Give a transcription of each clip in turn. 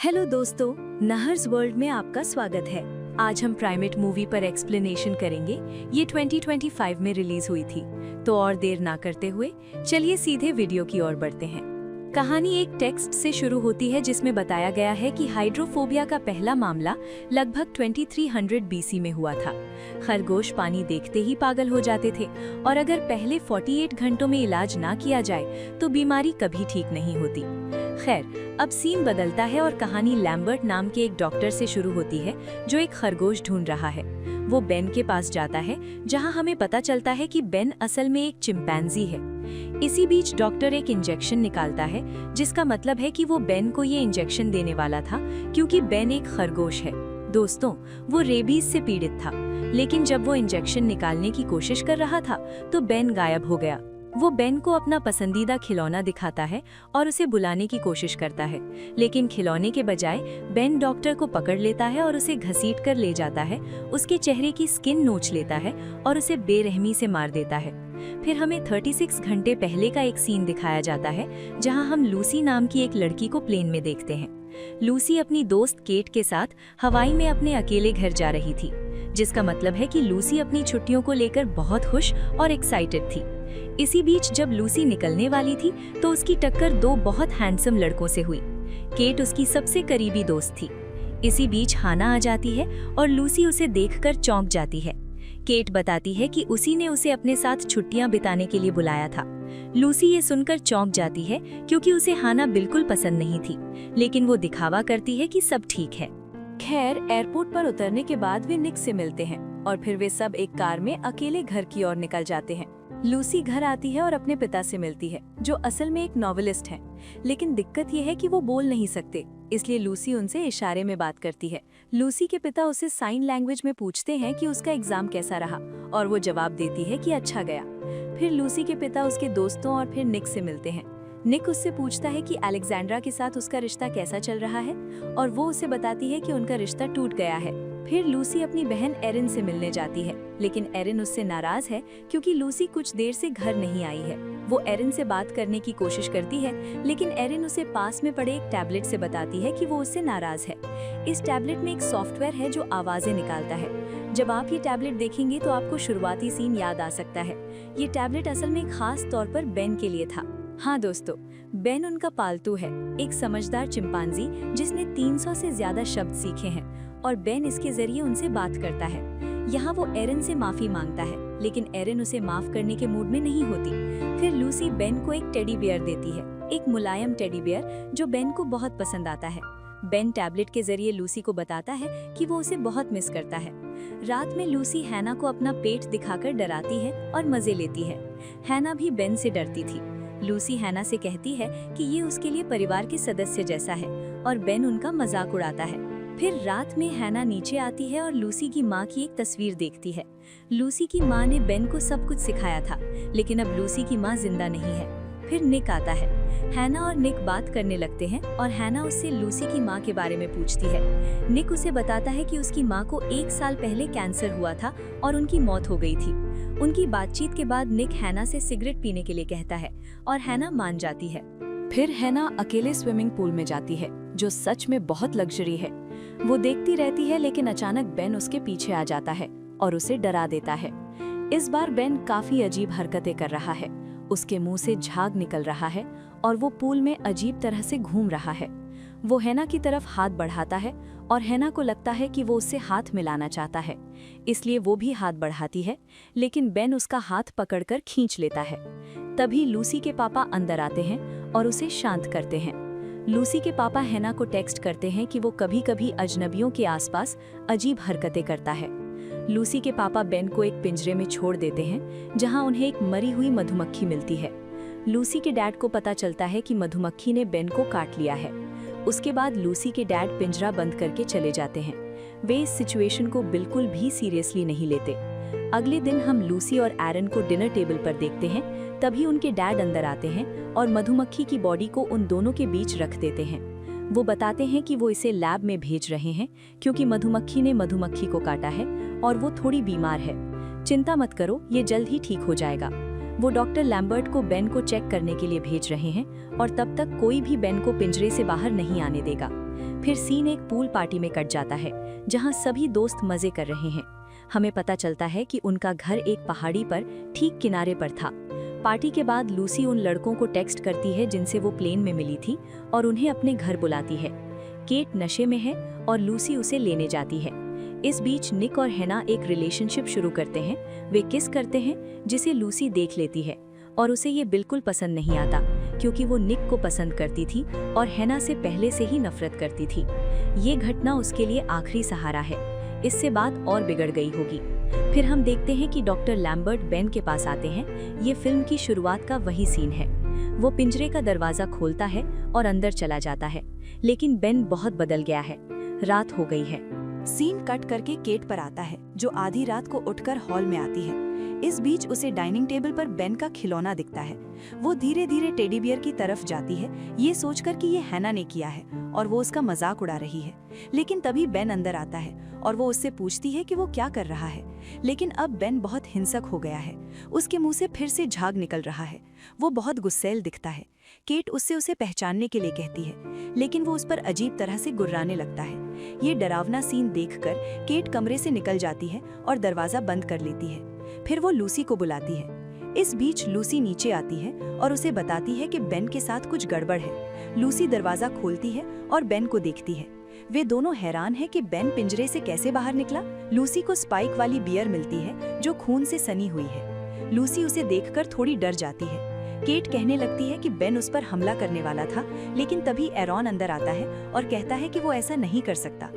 Hello दोस्तों, नहर्स world में आपका स्वागत है। आज हम प्राइमेट मूवी पर एक्सप्लेनेशन करेंगे। ये 2025 में रिलीज हुई थी। तो और देर ना करते हुए चलिए सीधे वीडियो की ओर बढ़ते हैं। कहानी एक टेक्स्ट से शुरू होती है जिसमें बताया गया है कि हाइड्रोफोबिया का पहला मामला लगभग 2300 बीसी में हुआ था। खरगोश पानी देखते ही पागल हो जाते थे और अगर पहले 48 घंटों में इलाज ना किया जाए तो बीमारी कभी ठीक नहीं होती। खैर, अब सीन बदलता है और कहानी लैम्बर्ट नाम के एक डॉक्टर से शुरू होती है जो एक खरगोश ढूंढ रहा है। वो बेन के पास जाता है जहां हमें पता चलता है कि बेन असल में एक चिंपैंजी है। इसी बीच डॉक्टर एक इंजेक्शन निकालता है जिसका मतलब है कि वो बेन को ये इंजेक्शन देने वाला था क्योंकि बेन एक खरगोश है। दोस्तों, वो रेबीज से पीड़ित था, लेकिन जब वो इंजेक्शन निकालने की कोशिश कर रहा था तो बेन गायब हो गया। वो बेन को अपना पसंदीदा खिलौना दिखाता है और उसे बुलाने की कोशिश करता है, लेकिन खिलौने के बजाय बेन डॉक्टर को पकड़ लेता है और उसे घसीट कर ले जाता है, उसके चेहरे की स्किन नोच लेता है और उसे बेरहमी से मार देता है। फिर हमें 36 घंटे पहले का एक सीन दिखाया जाता है जहां हम लूसी नाम की एक लड़की को प्लेन में देखते हैं। लूसी अपनी दोस्त केट के साथ हवाई में अपने अकेले घर जा रही थी, जिसका मतलब है कि लूसी अपनी छुट्टियों को लेकर बहुत खुश और एक्साइटेड थी। इसी बीच जब लूसी निकलने वाली थी तो उसकी टक्कर दो बहुत हैंडसम लड़कों से हुई। केट उसकी सबसे करीबी दोस्त थी। इसी बीच हाना आ जाती है और लूसी उसे देखकर चौंक जाती है। केट बताती है कि उसी ने उसे अपने साथ छुट्टियां बिताने के लिए बुलाया था। लूसी ये सुनकर चौंक जाती है क्योंकि उसे हाना बिल्कुल पसंद नहीं थी, लेकिन वो दिखावा करती है कि सब ठीक है। खैर, एयरपोर्ट पर उतरने के बाद वे निक से मिलते हैं और फिर वे सब एक कार में अकेले घर की ओर निकल जाते हैं। लूसी घर आती है और अपने पिता से मिलती है, जो असल में एक नॉवेलिस्ट हैं। लेकिन दिक्कत यह है कि वो बोल नहीं सकते, इसलिए लूसी उनसे इशारे में बात करती है। लूसी के पिता उसे साइन लैंग्वेज में पूछते हैं कि उसका एग्जाम कैसा रहा और वो जवाब देती है कि अच्छा गया। फिर लूसी के पिता उसके दोस्तों और फिर निक से मिलते हैं। निक उससे पूछता है कि अलेक्जेंड्रा के साथ उसका रिश्ता कैसा चल रहा है और वो उसे बताती है कि उनका रिश्ता टूट गया है। फिर लूसी अपनी बहन एरिन से मिलने जाती है, लेकिन एरिन उससे नाराज है क्योंकि लूसी कुछ देर से घर नहीं आई है। वो एरिन से बात करने की कोशिश करती है, लेकिन एरिन उसे पास में पड़े एक टैबलेट से बताती है कि वो उससे नाराज है। इस टैबलेट में एक सॉफ्टवेयर है जो आवाजें निकालता है। जब आप ये टैबलेट देखेंगे तो आपको शुरुआती सीन याद आ सकता है। ये टैबलेट असल में खास तौर पर बेन के लिए था। हाँ दोस्तों, बेन उनका पालतू है, एक समझदार चिंपांजी जिसने 300 से ज्यादा शब्द सीखे हैं और बेन इसके जरिए उनसे बात करता है। यहाँ वो एरिन से माफी मांगता है, लेकिन एरिन उसे माफ करने के मूड में नहीं होती। फिर लूसी बेन को एक टेडी बियर देती है, एक मुलायम टेडी बियर जो बेन को बहुत पसंद आता है। बेन टैबलेट के जरिए लूसी को बताता है कि वो उसे बहुत मिस करता है। रात में लूसी हैना को अपना पेट दिखाकर डराती है और मजे लेती है। हैना भी बेन से डरती थी। लूसी हैना से कहती है कि ये उसके लिए परिवार के सदस्य जैसा है और बेन उनका मजाक उड़ाता है। फिर रात में हैना नीचे आती है और लूसी की माँ की एक तस्वीर देखती है। लूसी की माँ ने बेन को सब कुछ सिखाया था, लेकिन अब लूसी की माँ जिंदा नहीं है। फिर निक आता है। हैना और निक बात करने लगते हैं और हैना उससे लूसी की माँ के बारे में पूछती है। निक उसे बताता है कि उसकी माँ को 1 साल पहले कैंसर हुआ था और उनकी मौत हो गई थी। उनकी बातचीत के बाद निक हैना से सिगरेट पीने के लिए कहता है और हैना मान जाती है। फिर हैना अकेले स्विमिंग पूल में जाती है, जो सच में बहुत लग्जरी है। वो देखती रहती है, लेकिन अचानक बेन उसके पीछे आ जाता है और उसे डरा देता है। इस बार बेन काफी अजीब हरकतें कर रहा है। उसके मुंह से झाग निकल रहा है और वो पूल में अजीब तरह से घूम रहा है। वो हैना की तरफ हाथ बढ़ाता है और हैना को लगता है कि वो उससे हाथ मिलाना चाहता है, इसलिए वो भी हाथ बढ़ाती है, लेकिन बेन उसका हाथ पकड़कर खींच लेता है। तभी लूसी के पापा अंदर आते हैं और उसे शांत करते हैं। लूसी के पापा हैना को टेक्स्ट करते हैं कि वो कभी-कभी अजनबियों के आसपास अजीब हरकतें करता है। लूसी के पापा बेन को एक पिंजरे में छोड़ देते हैं जहां उन्हें एक मरी हुई मधुमक्खी मिलती है। लूसी के डैड को पता चलता है कि मधुमक्खी ने बेन को काट लिया है। उसके बाद लूसी के डैड पिंजरा बंद करके चले जाते हैं। वे इस सिचुएशन को बिल्कुल भी सीरियसली नहीं लेते। अगले दिन हम लूसी और एरन को डिनर टेबल पर देखते हैं। तभी उनके डैड अंदर आते हैं और मधुमक्खी की बॉडी को उन दोनों के बीच रख देते हैं। वो बताते हैं कि वो इसे लैब में भेज रहे हैं क्योंकि मधुमक्खी ने मधुमक्खी को काटा है और वो थोड़ी बीमार है। चिंता मत करो, ये जल्द ही ठीक हो जाएगा। वो डॉक्टर लैम्बर्ट को बेन को चेक करने के लिए भेज रहे हैं और तब तक कोई भी बेन को पिंजरे से बाहर नहीं आने देगा। फिर सीन एक पूल पार्टी में कट जाता है जहां सभी दोस्त मजे कर रहे हैं। हमें पता चलता है कि उनका घर एक पहाड़ी पर ठीक किनारे पर था। पार्टी के बाद लूसी उन लड़कों को टेक्स्ट करती है जिनसे वो प्लेन में मिली थी और उन्हें अपने घर बुलाती है। केट नशे में है और लूसी उसे लेने जाती है। इस बीच निक और हैना एक रिलेशनशिप शुरू करते हैं। वे किस करते हैं जिसे लूसी देख लेती है और उसे ये बिल्कुल पसंद नहीं आता क्योंकि वो निक को पसंद करती थी और हैना से पहले से ही नफरत करती थी। ये घटना उसके लिए आखिरी सहारा है, इससे बात और बिगड़ गई होगी। फिर हम देखते हैं कि डॉक्टर लैम्बर्ट बेन के पास आते हैं। ये फिल्म की शुरुआत का वही सीन है। वो पिंजरे का दरवाजा खोलता है और अंदर चला जाता है, लेकिन बेन बहुत बदल गया है। रात हो गई है। सीन कट करके केट पर आता है जो आधी रात को उठकर हॉल में आती है। इस बीच उसे डाइनिंग टेबल पर बेन का खिलौना दिखता है। वो धीरे धीरे टेडी बियर की तरफ जाती है, ये सोचकर कि ये हैना ने किया है और वो उसका मजाक उड़ा रही है। लेकिन तभी बेन अंदर आता है और वो उससे पूछती है कि वो क्या कर रहा है। लेकिन अब बेन बहुत हिंसक हो गया है। उसके मुंह से फिर से झाग निकल रहा है। वो बहुत गुस्सैल दिखता है। केट उससे उसे पहचानने के लिए कहती है, लेकिन वो उस पर अजीब तरह से गुर्राने लगता है। ये डरावना सीन देखकर केट कमरे से निकल जाती है और दरवाजा बंद कर लेती है। फिर वो लूसी को बुलाती है। इस बीच लूसी नीचे आती है और उसे बताती है कि बेन के साथ कुछ गड़बड़ है। लूसी दरवाजा खोलती है और बेन को देखती है। वे दोनों हैरान हैं कि बेन पिंजरे से कैसे बाहर निकला। लूसी को स्पाइक वाली बियर मिलती है जो खून से सनी हुई है। लूसी उसे देखकर थोड़ी डर जाती है। केट कहने लगती है कि बेन उस पर हमला करने वाला था, लेकिन तभी एरॉन अंदर आता है और कहता है कि वो ऐसा नहीं कर सकता।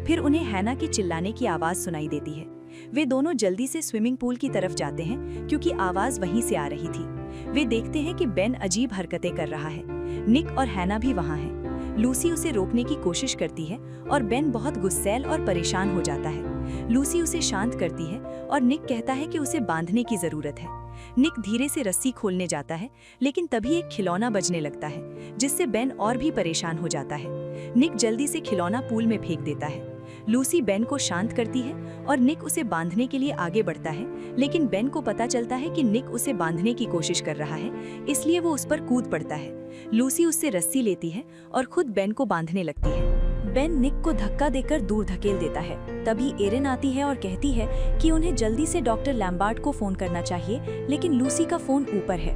फिर उन्हें हैना की चिल्लाने की आवाज सुनाई देती है। वे दोनों जल्दी से स्विमिंग पूल की तरफ जाते हैं क्योंकि आवाज वहीं से आ रही थी। वे देखते हैं कि बेन अजीब हरकतें कर रहा है। निक और हैना भी वहाँ हैं। लूसी उसे रोकने की कोशिश करती है और बेन बहुत गुस्सैल और परेशान हो जाता है। लूसी उसे शांत करती है और निक कहता है कि उसे बांधने की जरूरत है। निक धीरे से रस्सी खोलने जाता है, लेकिन तभी एक खिलौना बजने लगता है जिससे बेन और भी परेशान हो जाता है। निक जल्दी से खिलौना पूल में फेंक देता है। लूसी बेन को शांत करती है और निक उसे बांधने के लिए आगे बढ़ता है, लेकिन बेन को पता चलता है कि निक उसे बांधने की कोशिश कर रहा है, इसलिए वो उस पर कूद पड़ता है। लूसी उससे रस्सी लेती है और खुद बेन को बांधने लगती है। बेन निक को धक्का देकर दूर धकेल देता है। तभी एरिन आती है और कहती है कि उन्हें जल्दी से डॉक्टर लैम्बार्ट को फोन करना चाहिए, लेकिन लूसी का फोन ऊपर है।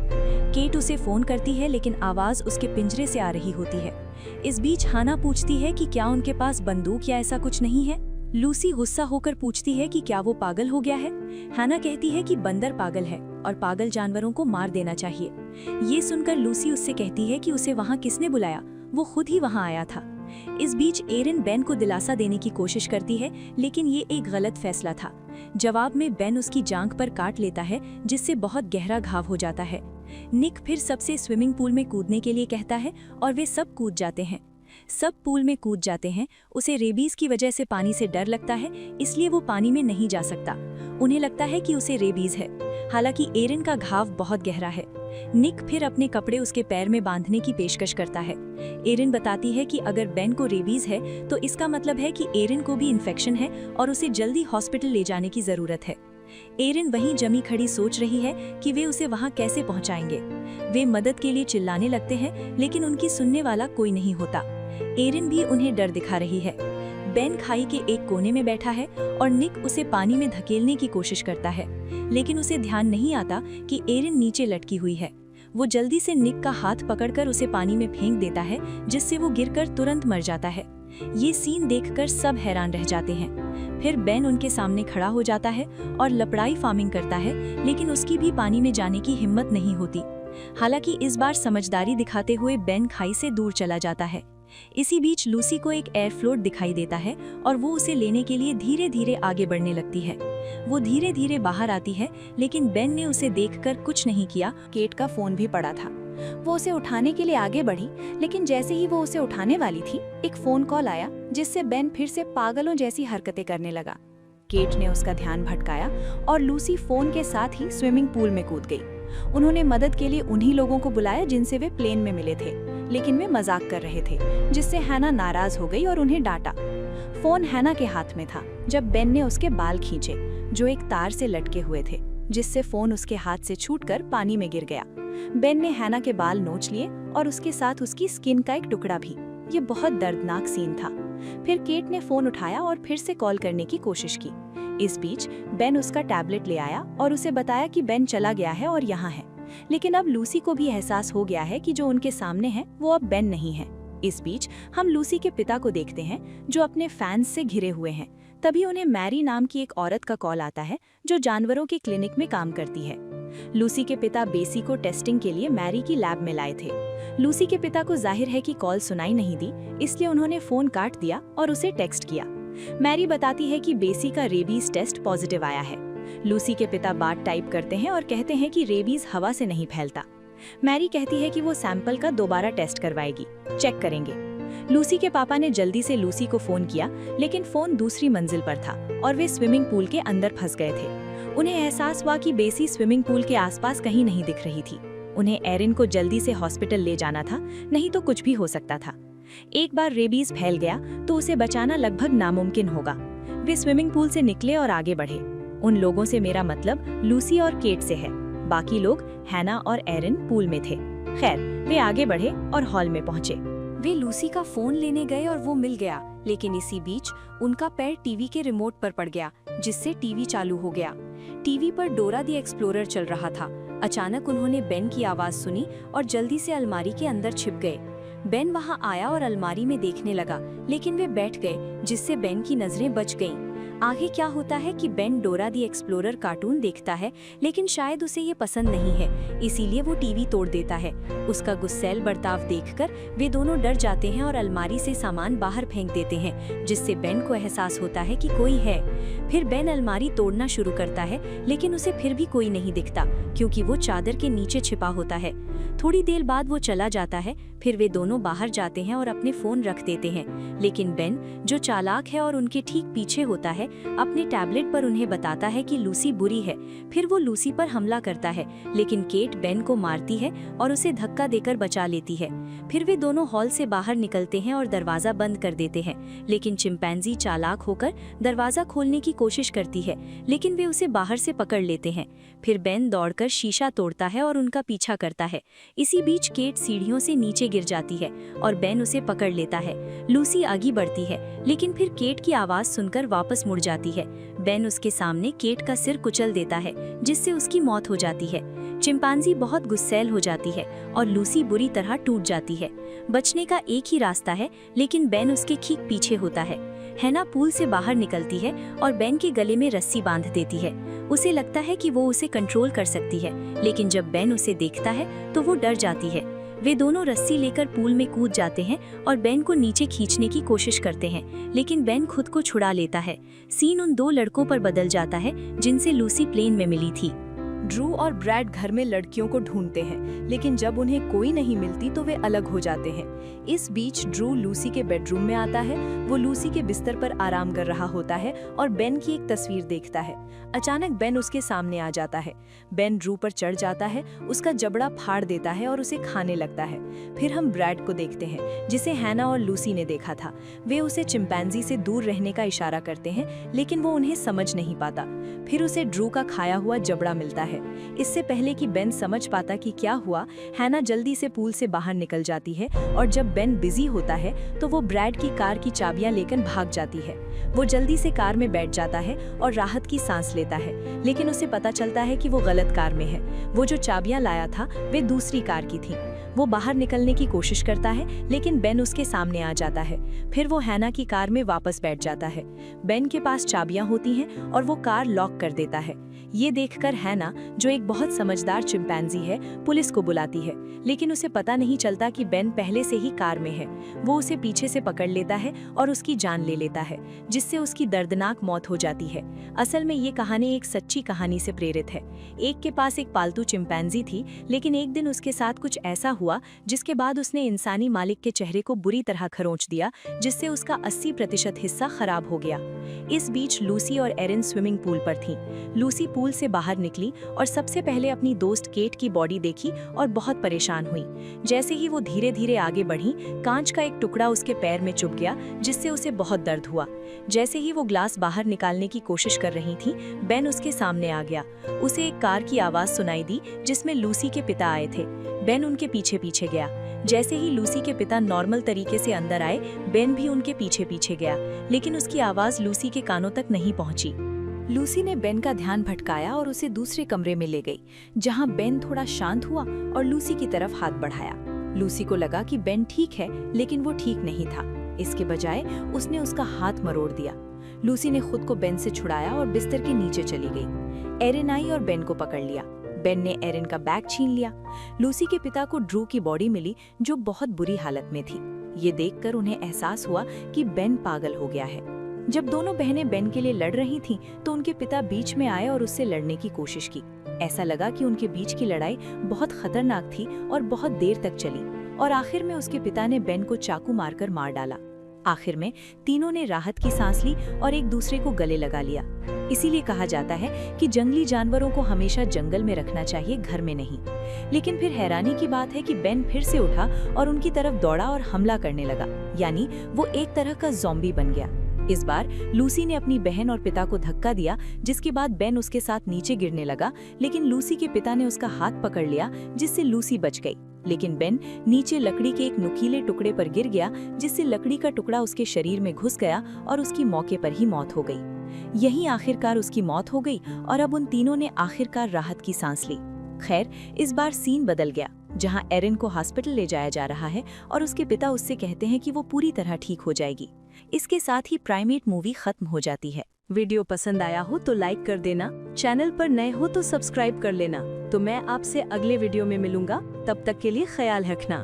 केट उसे फोन करती है, लेकिन आवाज उसके पिंजरे से आ रही होती है। इस बीच हाना पूछती है कि क्या उनके पास बंदूक या ऐसा कुछ नहीं है। लूसी गुस्सा होकर पूछती है कि क्या वो पागल हो गया है। हाना कहती है कि बंदर पागल है और पागल जानवरों को मार देना चाहिए। ये सुनकर लूसी उससे कहती है कि उसे वहाँ किसने बुलाया, वो खुद ही वहाँ आया था। इस बीच एरिन बेन को दिलासा देने की कोशिश करती है, लेकिन ये एक गलत फैसला था। जवाब में बेन उसकी जांघ पर काट लेता है, जिससे बहुत गहरा घाव हो जाता है। निक फिर सबसे स्विमिंग पूल में कूदने के लिए कहता है और वे सब कूद जाते हैं। सब पूल में कूद जाते हैं। उसे रेबीज की वजह से पानी से डर लगता है, इसलिए वो पानी में नहीं जा सकता। उन्हें लगता है कि उसे रेबीज है, हालांकि एरिन का घाव बहुत गहरा है। निक फिर अपने कपड़े उसके पैर में बांधने की पेशकश करता है। एरिन बताती है कि अगर बेन को रेबीज है तो इसका मतलब है कि एरिन को भी इन्फेक्शन है और उसे जल्दी हॉस्पिटल ले जाने की जरूरत है। एरिन वहीं जमी खड़ी सोच रही है कि वे उसे वहां कैसे पहुंचाएंगे। वे मदद के लिए चिल्लाने लगते हैं, लेकिन उनकी सुनने वाला कोई नहीं होता। एरिन भी उन्हें डर दिखा रही है। बेन खाई के एक कोने में बैठा है और निक उसे पानी में धकेलने की कोशिश करता है, लेकिन उसे ध्यान नहीं आता कि एरिन नीचे लटकी हुई है। वो जल्दी से निक का हाथ पकड़कर उसे पानी में फेंक देता है, जिससे वो गिरकर तुरंत मर जाता है। ये सीन देखकर सब हैरान रह जाते हैं। फिर बेन उनके सामने खड़ा हो जाता है और लपड़ाई फार्मिंग करता है, लेकिन उसकी भी पानी में जाने की हिम्मत नहीं होती। हालांकि इस बार समझदारी दिखाते हुए बेन खाई से दूर चला जाता है। इसी बीच लूसी को एक एयर फ्लोट दिखाई देता है और वो उसे लेने के लिए धीरे धीरे आगे बढ़ने लगती है। वो धीरे धीरे बाहर आती है, लेकिन बेन ने उसे देखकर कुछ नहीं किया। केट का फोन भी पड़ा था। वो उसे उठाने के लिए आगे बढ़ी, लेकिन जैसे ही वो उसे उठाने वाली थी, एक फोन कॉल आया जिससे बेन फिर से पागलों जैसी हरकतें करने लगा। केट ने उसका ध्यान भटकाया और लूसी फोन के साथ ही स्विमिंग पूल में कूद गई। उन्होंने मदद के लिए उन्हीं लोगों को बुलाया जिनसे वे प्लेन में मिले थे, लेकिन वे मजाक कर रहे थे, जिससे हैना नाराज हो गई और उन्हें डांटा। फोन हैना के हाथ में था जब बेन ने उसके बाल खींचे, जो एक तार से लटके हुए थे, जिससे फोन उसके हाथ से छूटकर पानी में गिर गया। बेन ने हैना के बाल नोच लिए और उसके साथ उसकी स्किन का एक टुकड़ा भी। ये बहुत दर्दनाक सीन था। फिर केट ने फोन उठाया और फिर से कॉल करने की कोशिश की। इस बीच बेन उसका टैबलेट ले आया और उसे बताया कि बेन चला गया है और यहाँ है। लेकिन अब लूसी को भी एहसास हो गया है कि जो उनके सामने है वो अब बेन नहीं है। इस बीच हम लूसी के पिता को देखते हैं जो अपने फैंस से घिरे हुए हैं। तभी उन्हें मैरी नाम की एक औरत का कॉल आता है जो जानवरों के क्लिनिक में काम करती है। लूसी के पिता बेसी को टेस्टिंग के लिए मैरी की लैब में लाए थे। लूसी के पिता को जाहिर है कि कॉल सुनाई नहीं दी, इसलिए उन्होंने फोन काट दिया और उसे टेक्स्ट किया। मैरी बताती है कि बेसी का रेबीज टेस्ट पॉजिटिव आया है। लूसी के पिता बात टाइप करते हैं और कहते हैं कि रेबीज हवा से नहीं फैलता। मैरी कहती है कि वो सैंपल का दोबारा टेस्ट करवाएगी, चेक करेंगे। लूसी के पापा ने जल्दी से लूसी को फोन किया, लेकिन फोन दूसरी मंजिल पर था और वे स्विमिंग पूल के अंदर फंस गए थे। उन्हें एहसास हुआ कि बेसी स्विमिंग पूल के आसपास कहीं नहीं दिख रही थी। उन्हें एरिन को जल्दी से हॉस्पिटल ले जाना था, नहीं तो कुछ भी हो सकता था। एक बार रेबीज फैल गया तो उसे बचाना लगभग नामुमकिन होगा। वे स्विमिंग पूल से निकले और आगे बढ़े। उन लोगों से मेरा मतलब लूसी और केट से है। बाकी लोग हैना और एरिन पूल में थे। खैर, वे आगे बढ़े और हॉल में पहुंचे। वे लूसी का फोन लेने गए और वो मिल गया, लेकिन इसी बीच उनका पैर टीवी के रिमोट पर पड़ गया, जिससे टीवी चालू हो गया। टीवी पर डोरा दी एक्सप्लोरर चल रहा था। अचानक उन्होंने बेन की आवाज सुनी और जल्दी से अलमारी के अंदर छिप गए। बेन वहां आया और अलमारी में देखने लगा, लेकिन वे बैठ गए, जिससे बेन की नजरें बच गईं। आगे क्या होता है कि बेन डोरा दी एक्सप्लोरर कार्टून देखता है, लेकिन शायद उसे ये पसंद नहीं है, इसीलिए वो टीवी तोड़ देता है। उसका गुस्सैल बर्ताव देखकर वे दोनों डर जाते हैं और अलमारी से सामान बाहर फेंक देते हैं, जिससे बेन को एहसास होता है कि कोई है। फिर बेन अलमारी तोड़ना शुरू करता है, लेकिन उसे फिर भी कोई नहीं दिखता, क्योंकि वो चादर के नीचे छिपा होता है। थोड़ी देर बाद वो चला जाता है। फिर वे दोनों बाहर जाते हैं और अपने फोन रख देते हैं, लेकिन बेन, जो चालाक है और उनके ठीक पीछे होता है, अपने टैबलेट पर उन्हें बताता है कि लूसी बुरी है। फिर वो लूसी पर हमला करता है, लेकिन केट बेन को मारती है और उसे धक्का देकर बचा लेती है। फिर वे दोनों हॉल से बाहर निकलते हैं और दरवाजा बंद कर देते हैं, लेकिन चिंपैंजी चालाक होकर दरवाजा खोलने की कोशिश करती है, लेकिन वे उसे बाहर से पकड़ लेते हैं। फिर बेन दौड़कर शीशा तोड़ता है और उनका पीछा करता है। इसी बीच केट सीढ़ियों से नीचे गिर जाती है और बेन उसे पकड़ लेता है। लूसी आगे बढ़ती है, लेकिन फिर केट की आवाज सुनकर वापस मुड़ जाती है। बेन उसके सामने केट का सिर कुचल देता है, जिससे उसकी मौत हो जाती है। चिंपांजी बहुत गुस्सैल हो जाती है और लूसी बुरी तरह टूट जाती है। बचने का एक ही रास्ता है, लेकिन बेन उसके ठीक पीछे होता है। हैना पूल से बाहर निकलती है और बेन के गले में रस्सी बांध देती है। उसे लगता है कि वो उसे कंट्रोल कर सकती है, लेकिन जब बेन उसे देखता है तो वो डर जाती है। वे दोनों रस्सी लेकर पूल में कूद जाते हैं और बेन को नीचे खींचने की कोशिश करते हैं, लेकिन बेन खुद को छुड़ा लेता है। सीन उन दो लड़कों पर बदल जाता है जिनसे लूसी प्लेन में मिली थी। ड्रू और ब्रैड घर में लड़कियों को ढूंढते हैं, लेकिन जब उन्हें कोई नहीं मिलती तो वे अलग हो जाते हैं। इस बीच ड्रू लूसी के बेडरूम में आता है। वो लूसी के बिस्तर पर आराम कर रहा होता है और बेन की एक तस्वीर देखता है। अचानक बेन उसके सामने आ जाता है। बेन ड्रू पर चढ़ जाता है, उसका जबड़ा फाड़ देता है और उसे खाने लगता है। फिर हम ब्रैड को देखते हैं, जिसे हैना और लूसी ने देखा था। वे उसे चिंपैंजी से दूर रहने का इशारा करते हैं, लेकिन वो उन्हें समझ नहीं पाता। फिर उसे ड्रू का खाया हुआ जबड़ा मिलता है। इससे पहले कि बेन समझ पाता कि क्या हुआ, हैना जल्दी से पूल से बाहर निकल जाती है और जब बेन बिजी होता है तो वो ब्रैड की कार की चाबियां लेकर भाग जाती है। वो जल्दी से कार में बैठ जाता है और राहत की सांस लेता है, लेकिन उसे पता चलता है कि वो गलत कार में है। वो जो चाबियां लाया था वे दूसरी कार की थी। वो बाहर निकलने की कोशिश करता है, लेकिन बेन उसके सामने आ जाता है। फिर वो हैना की कार में वापस बैठ जाता है। बेन के पास चाबियां होती हैं और वो कार लॉक कर देता है। ये देखकर हैना, जो एक बहुत समझदार चिंपैंजी है, पुलिस को बुलाती है, लेकिन उसे पता नहीं चलता कि बेन पहले से ही कार में है। वो उसे पीछे से पकड़ लेता है और उसकी जान ले लेता है, जिससे उसकी दर्दनाक मौत हो जाती है। असल में ये कहानी एक सच्ची कहानी से प्रेरित है। एक के पास एक पालतू चिंपैंजी थी, लेकिन एक दिन उसके साथ कुछ ऐसा हुआ जिसके बाद उसने इंसानी मालिक के चेहरे को बुरी तरह खरोंच दिया, जिससे उसका 80% हिस्सा खराब हो गया। इस बीच लूसी और एरिन स्विमिंग पूल पर थीं। लूसी पूल से बाहर निकली और सबसे पहले अपनी दोस्त केट की बॉडी देखी और बहुत परेशान हुई। जैसे ही वो धीरे धीरे आगे बढ़ी, कांच का एक टुकड़ा उसके पैर में चुभ गया, जिससे उसे बहुत दर्द हुआ। जैसे ही वो ग्लास बाहर निकालने की कोशिश कर रही थी, बेन उसके सामने आ गया। उसे एक कार की आवाज सुनाई दी जिसमें लूसी के पिता आए थे। बेन उनके पीछे पीछे गया। जैसे ही लूसी के पिता नॉर्मल तरीके से अंदर आए, बेन भी उनके पीछे पीछे गया, लेकिन उसकी आवाज लूसी के कानों तक नहीं पहुंची। लूसी ने बेन का ध्यान भटकाया और उसे दूसरे कमरे में ले गई, जहां बेन थोड़ा शांत हुआ और लूसी की तरफ हाथ बढ़ाया। लूसी को लगा कि बेन ठीक है, लेकिन वो ठीक नहीं था। इसके बजाय उसने उसका हाथ मरोड़ दिया। लूसी ने खुद को बेन से छुड़ाया और बिस्तर के नीचे चली गई। एरिन आई और बेन को पकड़ लिया। बेन ने एरिन का बैग छीन लिया। लूसी के पिता को ड्रू की बॉडी मिली, जो बहुत बुरी हालत में थी। ये देखकर उन्हें एहसास हुआ कि बेन पागल हो गया है। जब दोनों बहनें बेन के लिए लड़ रही थीं, तो उनके पिता बीच में आए और उससे लड़ने की कोशिश की। ऐसा लगा कि उनके बीच की लड़ाई बहुत खतरनाक थी और बहुत देर तक चली, और आखिर में उसके पिता ने बेन को चाकू मारकर मार डाला। आखिर में तीनों ने राहत की सांस ली और एक दूसरे को गले लगा लिया। इसीलिए कहा जाता है कि जंगली जानवरों को हमेशा जंगल में रखना चाहिए, घर में नहीं। लेकिन फिर हैरानी की बात है कि बेन फिर से उठा और उनकी तरफ दौड़ा और हमला करने लगा, यानी वो एक तरह का ज़ॉम्बी बन गया। इस बार लूसी ने अपनी बहन और पिता को धक्का दिया, जिसके बाद बेन उसके साथ नीचे गिरने लगा, लेकिन लूसी के पिता ने उसका हाथ पकड़ लिया, जिससे लूसी बच गई। लेकिन बेन नीचे लकड़ी के एक नुकीले टुकड़े पर गिर गया, जिससे लकड़ी का टुकड़ा उसके शरीर में घुस गया और उसकी मौके पर ही मौत हो गई। यहीं आखिरकार उसकी मौत हो गई और अब उन तीनों ने आखिरकार राहत की सांस ली। खैर, इस बार सीन बदल गया, जहां एरिन को हॉस्पिटल ले जाया जा रहा है और उसके पिता उससे कहते हैं कि वो पूरी तरह ठीक हो जाएगी। इसके साथ ही प्राइमेट मूवी खत्म हो जाती है। वीडियो पसंद आया हो तो लाइक कर देना, चैनल पर नए हो तो सब्सक्राइब कर लेना। तो मैं आपसे अगले वीडियो में मिलूंगा, तब तक के लिए ख्याल रखना।